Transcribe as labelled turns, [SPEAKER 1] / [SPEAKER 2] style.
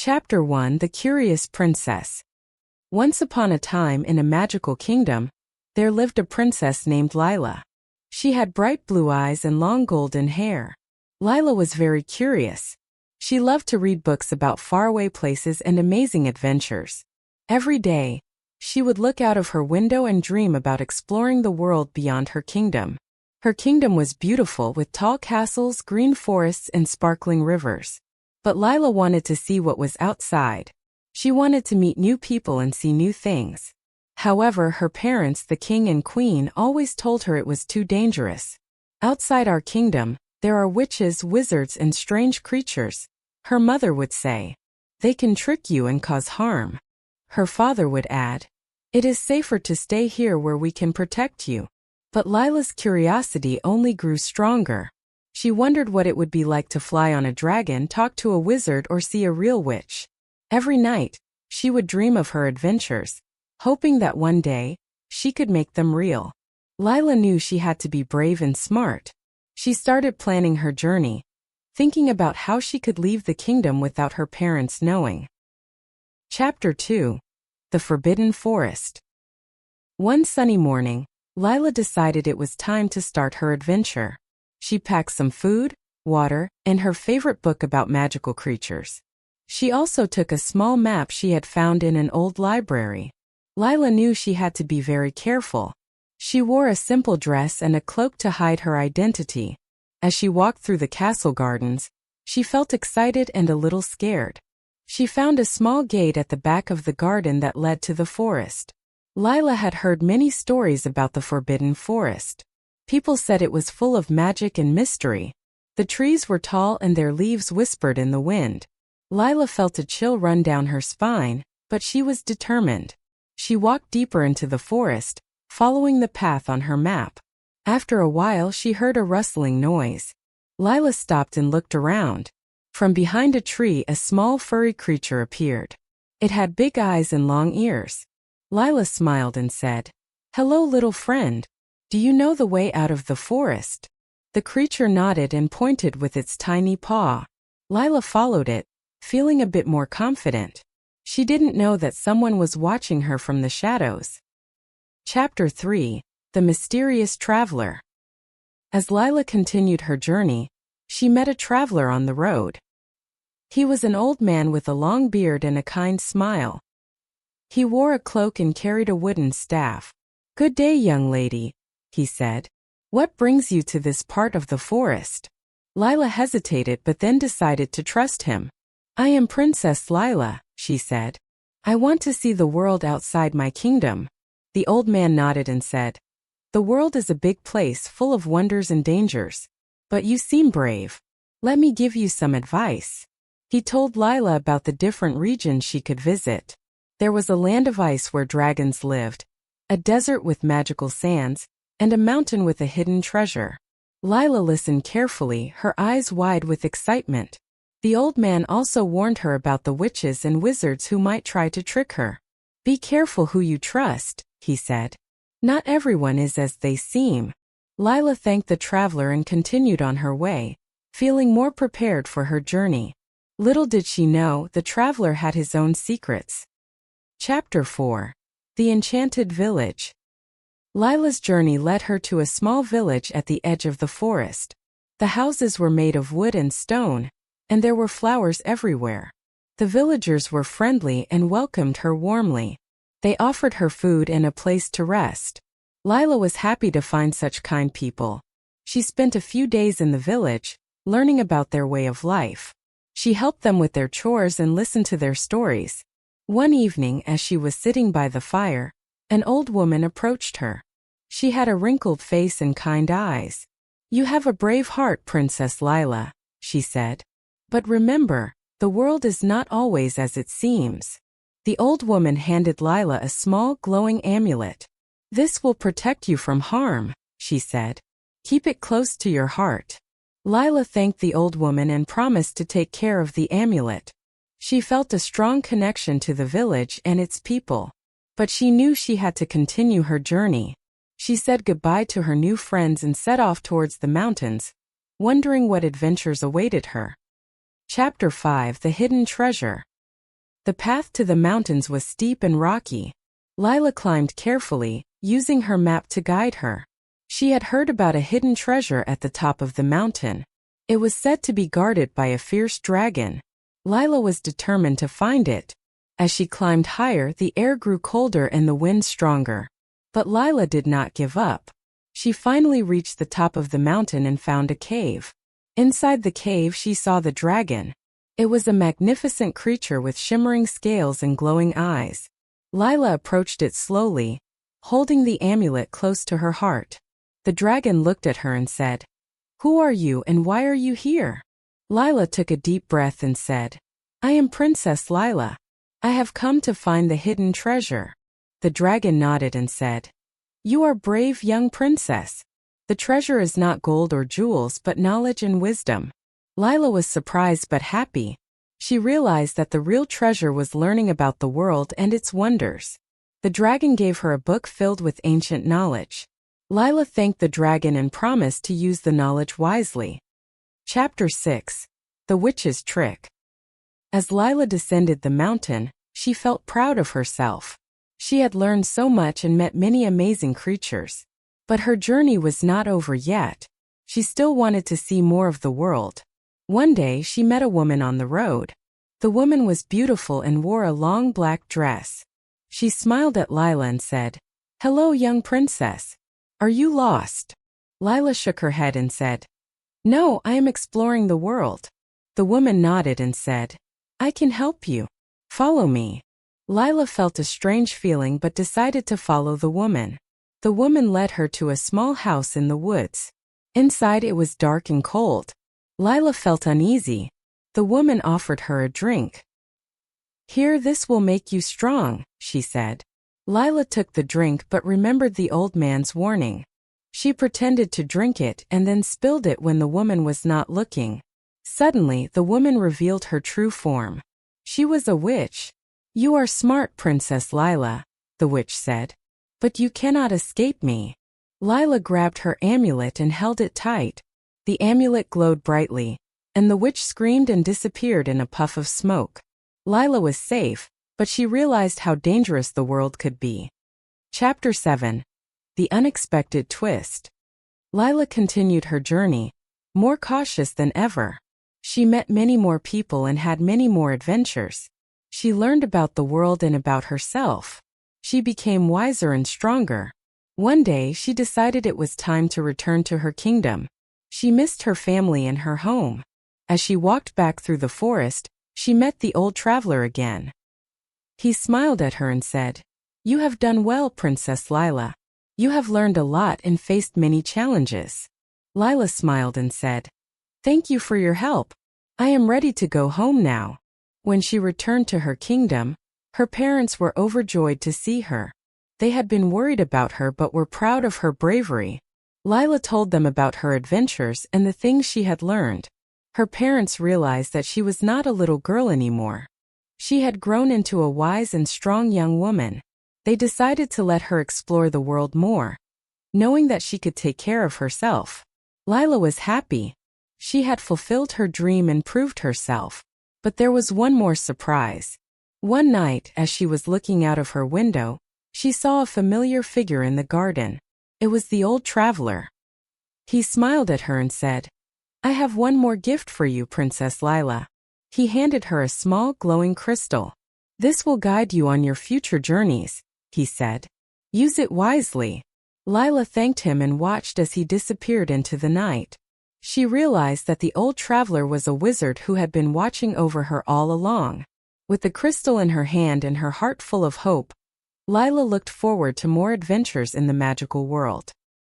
[SPEAKER 1] Chapter 1: The Curious Princess. Once upon a time in a magical kingdom, there lived a princess named Lila. She had bright blue eyes and long golden hair. Lila was very curious. She loved to read books about faraway places and amazing adventures. Every day, she would look out of her window and dream about exploring the world beyond her kingdom. Her kingdom was beautiful with tall castles, green forests, and sparkling rivers. But Lila wanted to see what was outside. She wanted to meet new people and see new things. However, her parents, the king and queen, always told her it was too dangerous. Outside our kingdom, there are witches, wizards, and strange creatures, her mother would say. They can trick you and cause harm. Her father would add, it is safer to stay here where we can protect you. But Lila's curiosity only grew stronger. She wondered what it would be like to fly on a dragon, talk to a wizard, or see a real witch. Every night, she would dream of her adventures, hoping that one day, she could make them real. Lila knew she had to be brave and smart. She started planning her journey, thinking about how she could leave the kingdom without her parents knowing. Chapter 2: The Forbidden Forest. One sunny morning, Lila decided it was time to start her adventure. She packed some food, water, and her favorite book about magical creatures. She also took a small map she had found in an old library. Lila knew she had to be very careful. She wore a simple dress and a cloak to hide her identity. As she walked through the castle gardens, she felt excited and a little scared. She found a small gate at the back of the garden that led to the forest. Lila had heard many stories about the Forbidden Forest. People said it was full of magic and mystery. The trees were tall and their leaves whispered in the wind. Lila felt a chill run down her spine, but she was determined. She walked deeper into the forest, following the path on her map. After a while, she heard a rustling noise. Lila stopped and looked around. From behind a tree, a small furry creature appeared. It had big eyes and long ears. Lila smiled and said, "Hello, little friend. Do you know the way out of the forest?" The creature nodded and pointed with its tiny paw. Lila followed it, feeling a bit more confident. She didn't know that someone was watching her from the shadows. Chapter 3: The Mysterious Traveler. As Lila continued her journey, she met a traveler on the road. He was an old man with a long beard and a kind smile. He wore a cloak and carried a wooden staff. "Good day, young lady," he said. "What brings you to this part of the forest?" Lila hesitated but then decided to trust him. "I am Princess Lila," she said. "I want to see the world outside my kingdom." The old man nodded and said, "The world is a big place full of wonders and dangers. But you seem brave. Let me give you some advice." He told Lila about the different regions she could visit. There was a land of ice where dragons lived, a desert with magical sands, and a mountain with a hidden treasure. Lila listened carefully, her eyes wide with excitement. The old man also warned her about the witches and wizards who might try to trick her. "Be careful who you trust," he said. "Not everyone is as they seem." Lila thanked the traveler and continued on her way, feeling more prepared for her journey. Little did she know, the traveler had his own secrets. Chapter 4: The Enchanted Village. Lila's journey led her to a small village at the edge of the forest. The houses were made of wood and stone, and there were flowers everywhere. The villagers were friendly and welcomed her warmly. They offered her food and a place to rest. Lila was happy to find such kind people. She spent a few days in the village, learning about their way of life. She helped them with their chores and listened to their stories. One evening, as she was sitting by the fire, an old woman approached her. She had a wrinkled face and kind eyes. "You have a brave heart, Princess Lila," she said. "But remember, the world is not always as it seems." The old woman handed Lila a small, glowing amulet. "This will protect you from harm," she said. "Keep it close to your heart." Lila thanked the old woman and promised to take care of the amulet. She felt a strong connection to the village and its people. But she knew she had to continue her journey. She said goodbye to her new friends and set off towards the mountains, wondering what adventures awaited her. Chapter 5: The Hidden Treasure. The path to the mountains was steep and rocky. Lila climbed carefully, using her map to guide her. She had heard about a hidden treasure at the top of the mountain. It was said to be guarded by a fierce dragon. Lila was determined to find it. As she climbed higher, the air grew colder and the wind stronger. But Lila did not give up. She finally reached the top of the mountain and found a cave. Inside the cave, she saw the dragon. It was a magnificent creature with shimmering scales and glowing eyes. Lila approached it slowly, holding the amulet close to her heart. The dragon looked at her and said, "Who are you and why are you here?" Lila took a deep breath and said, "I am Princess Lila. I have come to find the hidden treasure." The dragon nodded and said, "You are brave, young princess. The treasure is not gold or jewels but knowledge and wisdom." Lila was surprised but happy. She realized that the real treasure was learning about the world and its wonders. The dragon gave her a book filled with ancient knowledge. Lila thanked the dragon and promised to use the knowledge wisely. Chapter 6. The Witch's Trick. As Lila descended the mountain, she felt proud of herself. She had learned so much and met many amazing creatures. But her journey was not over yet. She still wanted to see more of the world. One day she met a woman on the road. The woman was beautiful and wore a long black dress. She smiled at Lila and said, "Hello, young princess. Are you lost?" Lila shook her head and said, "No, I am exploring the world." The woman nodded and said, "I can help you. Follow me." Lila felt a strange feeling but decided to follow the woman. The woman led her to a small house in the woods. Inside it was dark and cold. Lila felt uneasy. The woman offered her a drink. "Here, this will make you strong," she said. Lila took the drink but remembered the old man's warning. She pretended to drink it and then spilled it when the woman was not looking. Suddenly, the woman revealed her true form. She was a witch. "You are smart, Princess Lila," the witch said. "But you cannot escape me." Lila grabbed her amulet and held it tight. The amulet glowed brightly, and the witch screamed and disappeared in a puff of smoke. Lila was safe, but she realized how dangerous the world could be. Chapter 7. The Unexpected Twist. Lila continued her journey, more cautious than ever. She met many more people and had many more adventures. She learned about the world and about herself. She became wiser and stronger. One day she decided it was time to return to her kingdom. She missed her family and her home. As she walked back through the forest, she met the old traveler again. He smiled at her and said, "You have done well, Princess Lila. You have learned a lot and faced many challenges." Lila smiled and said, "Thank you for your help. I am ready to go home now." When she returned to her kingdom, her parents were overjoyed to see her. They had been worried about her but were proud of her bravery. Lila told them about her adventures and the things she had learned. Her parents realized that she was not a little girl anymore. She had grown into a wise and strong young woman. They decided to let her explore the world more, knowing that she could take care of herself. Lila was happy. She had fulfilled her dream and proved herself. But there was one more surprise. One night, as she was looking out of her window, she saw a familiar figure in the garden. It was the old traveler. He smiled at her and said, "I have one more gift for you, Princess Lila." He handed her a small glowing crystal. "This will guide you on your future journeys," he said. "Use it wisely." Lila thanked him and watched as he disappeared into the night. She realized that the old traveler was a wizard who had been watching over her all along. With the crystal in her hand and her heart full of hope, Lila looked forward to more adventures in the magical world.